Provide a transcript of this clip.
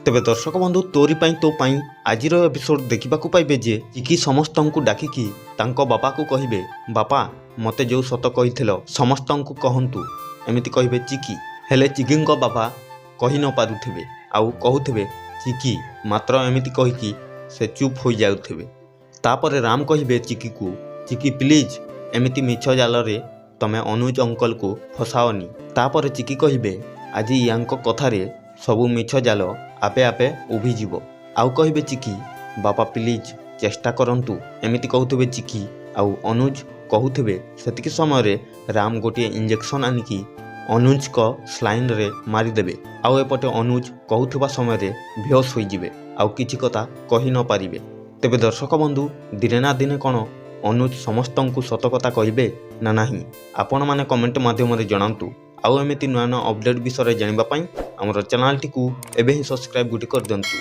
तेबे दर्शक बंधु तोरी पाई तो पाई आजिर एपिसोड देखा पाइबे जे चिकी समस्त को डाकिकी तांको बापा को कहिबे, बापा मते जो सत कही समस्त को कहतु एमती कहिबे चिकी। हेले चिकी बापा कही न पारुथिबे आउ कहूथिबे चिकी मात्र एमती कहीकि से चुप हो जाउथिबे। तापरे राम कहिबे चिकी को, चिकी प्लीज एमती मिछ जाल रे तमे अनुज अंकल को फसाओनी। तापरे चिकी कहिबे आज यांको कथारे सबु मिछ जाल आपे आपे उभिजिब। आउ कहिबे चिकी बापा प्लीज चेष्टा करंतु एमिति कहूथिबे चिकी। आउ अनुज कहूथिबे सेतिकी समय राम गोटे इंजेक्शन आनिकी अनुज को स्लाइन रे मारिदेबे। आउ एपटे अनुज कहूथिबा समय बेहोश होइजिबे आउ किछि कथा कहि न पारिबे। तेबे दर्शक बंधु दिने ना दिने कौन अनुज समस्त को सत कथा कहिबे ना नाही आपण माने कमेंट माध्यम रे जणांतु। आउ एमिति नुआ नुआ अपडेट विषय जानबा पई हमर चैनल टी को एबे ही सब्सक्राइब गुटी कर दियंतु।